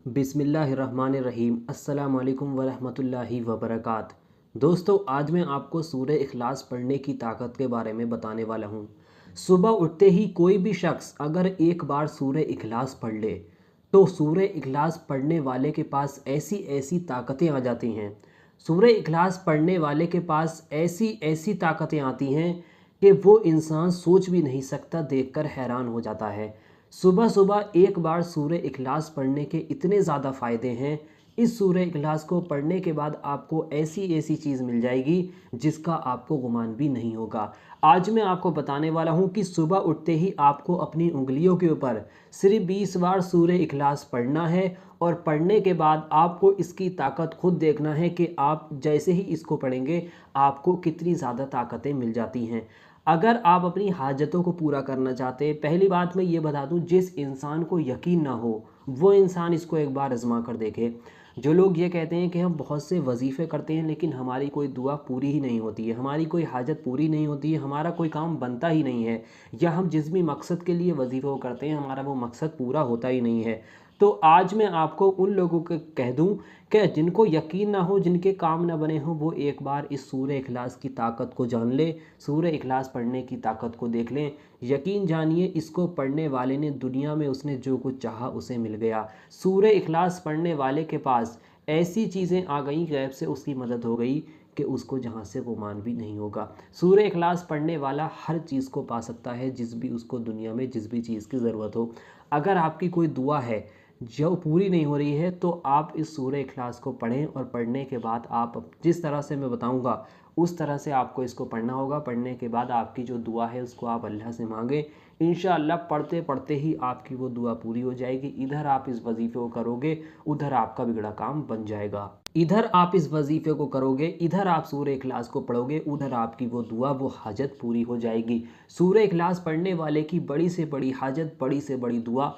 बिस्मिल्लाहिर्रहमानिर्रहीम अस्सलाम वालेकुम वरहमतुल्लाहि वबरकात। दोस्तों, आज मैं आपको सूरह इखलास पढ़ने की ताकत के बारे में बताने वाला हूँ। सुबह उठते ही कोई भी शख्स अगर एक बार सूरह इखलास पढ़ ले तो सूरह इखलास पढ़ने वाले के पास ऐसी ऐसी ताकतें आ जाती हैं। सूरह इखलास पढ़ने वाले के पास ऐसी ऐसी ताकतें आती हैं कि वो इंसान सोच भी नहीं सकता, देखकर हैरान हो जाता है। सुबह सुबह एक बार सूरह इखलास पढ़ने के इतने ज़्यादा फ़ायदे हैं। इस सूरह इखलास को पढ़ने के बाद आपको ऐसी ऐसी चीज़ मिल जाएगी जिसका आपको गुमान भी नहीं होगा। आज मैं आपको बताने वाला हूँ कि सुबह उठते ही आपको अपनी उंगलियों के ऊपर सिर्फ 20 बार सूरह इखलास पढ़ना है और पढ़ने के बाद आपको इसकी ताकत खुद देखना है कि आप जैसे ही इसको पढ़ेंगे आपको कितनी ज़्यादा ताकतें मिल जाती हैं। अगर आप अपनी हाजतों को पूरा करना चाहते हैं, पहली बात मैं ये बता दूं, जिस इंसान को यकीन ना हो वो इंसान इसको एक बार आजमा कर देखे। जो लोग ये कहते हैं कि हम बहुत से वजीफ़े करते हैं लेकिन हमारी कोई दुआ पूरी ही नहीं होती है, हमारी कोई हाजत पूरी नहीं होती है, हमारा कोई काम बनता ही नहीं है, या हम जिस भी मकसद के लिए वजीफ़े को करते हैं हमारा वो मकसद पूरा होता ही नहीं है, तो आज मैं आपको उन लोगों को कह दूं कि जिनको यकीन ना हो, जिनके काम ना बने हों, वो एक बार इस सूरह इखलास की ताकत को जान ले, सूरह इखलास पढ़ने की ताकत को देख लें। यकीन जानिए, इसको पढ़ने वाले ने दुनिया में उसने जो कुछ चाहा उसे मिल गया। सूरह इखलास पढ़ने वाले के पास ऐसी चीज़ें आ गई, गैब से उसकी मदद हो गई कि उसको जहाँ से गुमान भी नहीं होगा। सूरह इखलास पढ़ने वाला हर चीज़ को पा सकता है, जिस भी उसको दुनिया में जिस भी चीज़ की ज़रूरत हो। अगर आपकी कोई दुआ है जो पूरी नहीं हो रही है तो आप इस सूरह इखलास को पढ़ें, और पढ़ने के बाद आप जिस तरह से मैं बताऊंगा उस तरह से आपको इसको पढ़ना होगा। पढ़ने के बाद आपकी जो दुआ है उसको आप अल्लाह से मांगें। इंशाअल्लाह पढ़ते पढ़ते ही आपकी वो दुआ पूरी हो जाएगी। इधर आप इस वजीफ़े को करोगे, उधर आपका बिगड़ा काम बन जाएगा। इधर आप इस वजीफ़े को करोगे, इधर आप सूरह इखलास को पढ़ोगे, उधर आपकी वो दुआ वो हाजत पूरी हो जाएगी। सूरह इखलास पढ़ने वाले की बड़ी से बड़ी हाजत, बड़ी से बड़ी दुआ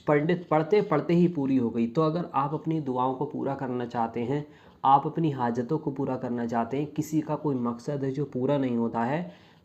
पढ़ते पढ़ते ही पूरी हो गई। तो अगर आप अपनी दुआओं को पूरा करना चाहते हैं, आप अपनी हाजतों को पूरा करना चाहते हैं, किसी का कोई मकसद है जो पूरा नहीं होता है,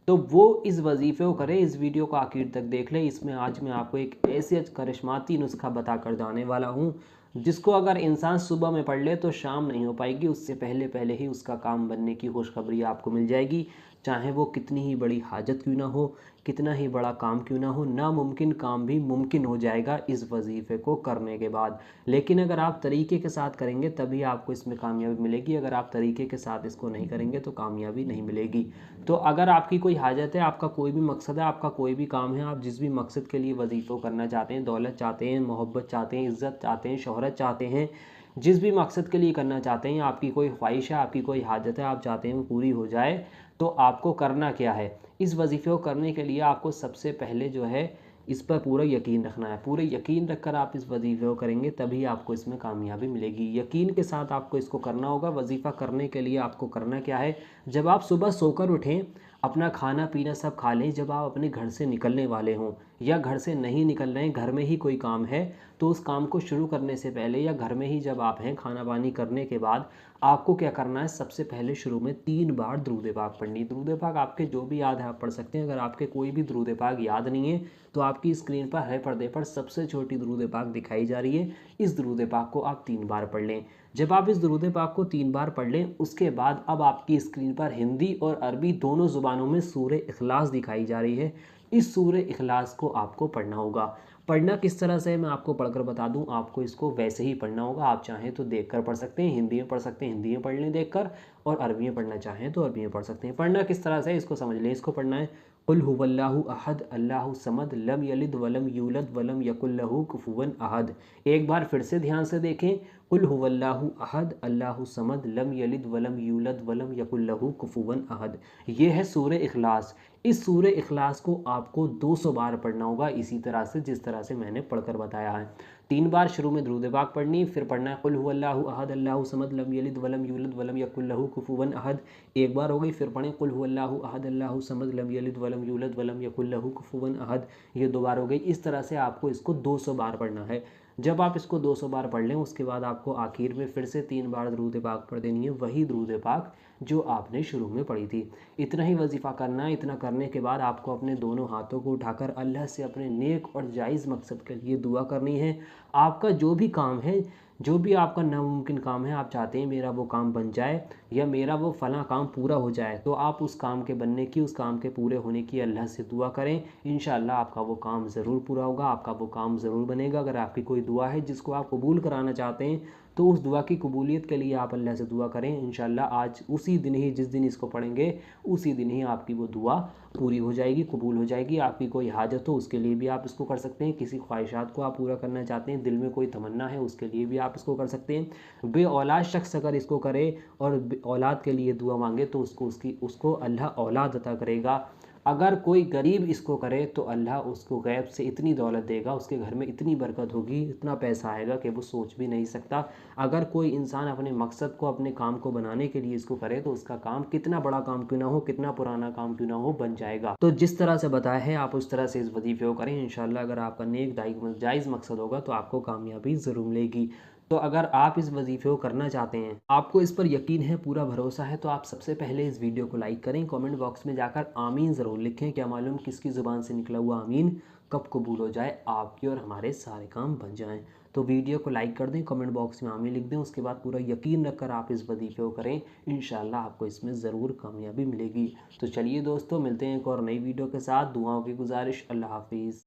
तो वो इस वजीफ़े को करें। इस वीडियो को आखिर तक देख लें। इसमें आज मैं आपको एक ऐसे करिश्माती नुस्खा बता कर जाने वाला हूँ जिसको अगर इंसान सुबह में पढ़ ले तो शाम नहीं हो पाएगी, उससे पहले पहले ही उसका काम बनने की खुशखबरी आपको मिल जाएगी। चाहे वो कितनी ही बड़ी हाजत क्यों ना हो, कितना ही बड़ा काम क्यों ना हो, नामुमकिन काम भी मुमकिन हो जाएगा इस वजीफ़े को करने के बाद। लेकिन अगर आप तरीके के साथ करेंगे तभी आपको इसमें कामयाबी मिलेगी, अगर आप तरीके के साथ इसको नहीं करेंगे तो कामयाबी नहीं मिलेगी। तो अगर आपकी कोई हाजत है, आपका कोई भी मकसद है, आपका कोई भी काम है, आप जिस भी मकसद के लिए वजीफ़ा करना चाहते हैं, दौलत चाहते हैं, मोहब्बत चाहते हैं, इज़्ज़त चाहते हैं, शोहरत चाहते हैं, जिस भी मकसद के लिए करना चाहते हैं, आपकी कोई ख्वाहिश है, आपकी कोई हाजत है, आप चाहते हैं वो पूरी हो जाए, तो आपको करना क्या है? इस वजीफ़े को करने के लिए आपको सबसे पहले जो है इस पर पूरा यकीन रखना है। पूरे यकीन रखकर आप इस वजीफ़े को करेंगे तभी आपको इसमें कामयाबी मिलेगी। यकीन के साथ आपको इसको करना होगा। वजीफ़ा करने के लिए आपको करना क्या है, जब आप सुबह सोकर उठें, अपना खाना पीना सब खा लें, जब आप अपने घर से निकलने वाले हों या घर से नहीं निकल रहे हैं, घर में ही कोई काम है, तो उस काम को शुरू करने से पहले या घर में ही जब आप हैं, खाना पानी करने के बाद आपको क्या करना है, सबसे पहले शुरू में 3 बार दुरूद पाक पढ़नी। दुरूद पाक आपके जो भी याद है आप पढ़ सकते हैं। अगर आपके कोई भी दुरूद पाक याद नहीं है तो आपकी स्क्रीन पर हरे पर्दे पर सबसे छोटी दुरूद पाक दिखाई जा रही है, इस दुरूद पाक को आप 3 बार पढ़ लें। जब आप इस दुरूद पाक को 3 बार पढ़ लें, उसके बाद अब आपकी स्क्रीन पर हिंदी और अरबी दोनों ज़ुबानों में सूरह इखलास दिखाई जा रही है। इस सूरह इखलास को आपको पढ़ना होगा। पढ़ना किस तरह से मैं आपको पढ़कर बता दूं। आपको इसको वैसे ही पढ़ना होगा। आप चाहें तो देखकर पढ़ सकते हैं, हिंदी में पढ़ सकते हैं, हिंदी में पढ़ लें देखकर, और अरबी में पढ़ना चाहें तो अरबी में पढ़ सकते हैं। पढ़ना किस तरह से इसको समझ लें। इसको पढ़ना है, कुल हुवल्लाहु अहद अल्लाहु समद लम यलिद वलम यूलद वलम यकुल लहू कुफुवन अहद। एक बार फिर से ध्यान से देखें, कुल हुवल्लाहु अहद अल्लाहु समद लम यलिद वलम यूलद वलम यकुल लहू कुफुवन अहद। ये है सूरह इखलास। इस सूरह इखलास को आपको 200 बार पढ़ना होगा, इसी तरह से जिस तरह से मैंने पढ़कर बताया है। 3 बार शुरू में दुरूद पाक पढ़नी, फिर पढ़ना है कुल हुवल्लाहु अहद अल्लाहु समद लम यलिद वलम यूलद वलम यकुल लहू कुफुवन अहद। एक बार हो गई, फिर पढ़ें कुल हुवल्लाहु अहद अल्लाहु समद लम यलिद वलम यूलद वलम यकुल लहू कुफुवन अहद। ये 2 बार हो गई। इस तरह से आपको इसको 200 बार पढ़ना है। जब आप इसको 200 बार पढ़ लें उसके बाद आपको आखिर में फिर से 3 बार दुरूद पाक पढ़ देनी है, वही दुरूद पाक जो आपने शुरू में पढ़ी थी। इतना ही वजीफ़ा करना है। इतना करने के बाद आपको अपने दोनों हाथों को उठाकर अल्लाह से अपने नेक और जायज़ मकसद के लिए दुआ करनी है। आपका जो भी काम है, जो भी आपका नामुमकिन काम है, आप चाहते हैं मेरा वो काम बन जाए या मेरा वो फ़लाँ काम पूरा हो जाए, तो आप उस काम के बनने की, उस काम के पूरे होने की अल्लाह से दुआ करें। इंशाअल्लाह आपका वो काम ज़रूर पूरा होगा, आपका वो काम ज़रूर बनेगा। अगर आपकी कोई दुआ है जिसको आप कबूल कराना चाहते हैं, तो उस दुआ की कबूलियत के लिए आप अल्लाह से दुआ करें। इंशाअल्लाह आज उसी दिन ही, जिस दिन इसको पढ़ेंगे उसी दिन ही आपकी वो दुआ पूरी हो जाएगी, कबूल हो जाएगी। आपकी कोई हाजत हो उसके लिए भी आप इसको कर सकते हैं। किसी ख्वाहिशात को आप पूरा करना चाहते हैं, दिल में कोई तमन्ना है, उसके लिए भी आप इसको कर सकते हैं। बे औलाद शख्स अगर इसको करे और औलाद के लिए दुआ मांगे तो उसको अल्लाह औलाद अता करेगा। अगर कोई गरीब इसको करे तो अल्लाह उसको गैब से इतनी दौलत देगा, उसके घर में इतनी बरकत होगी, इतना पैसा आएगा कि वो सोच भी नहीं सकता। अगर कोई इंसान अपने मकसद को, अपने काम को बनाने के लिए इसको करे तो उसका काम कितना बड़ा काम क्यों ना हो, कितना पुराना काम क्यों ना हो, बन जाएगा। तो जिस तरह से बताया है आप उस तरह से इस वजीफे को करें। इंशाल्लाह अगर आपका नेक जायज़ मकसद होगा तो आपको कामयाबी ज़रूर मिलेगी। तो अगर आप इस वजीफ़े को करना चाहते हैं, आपको इस पर यकीन है, पूरा भरोसा है, तो आप सबसे पहले इस वीडियो को लाइक करें। कमेंट बॉक्स में जाकर आमीन ज़रूर लिखें। क्या मालूम किसकी ज़ुबान से निकला हुआ आमीन कब कबूल हो जाए, आपके और हमारे सारे काम बन जाएं। तो वीडियो को लाइक कर दें, कमेंट बॉक्स में आमीन लिख दें, उसके बाद पूरा यकीन रखकर आप इस वजीफ़े को करें। इंशाअल्लाह आपको इसमें ज़रूर कामयाबी मिलेगी। तो चलिए दोस्तों, मिलते हैं एक और नई वीडियो के साथ। दुआओं की गुजारिश। अल्लाह हाफिज़।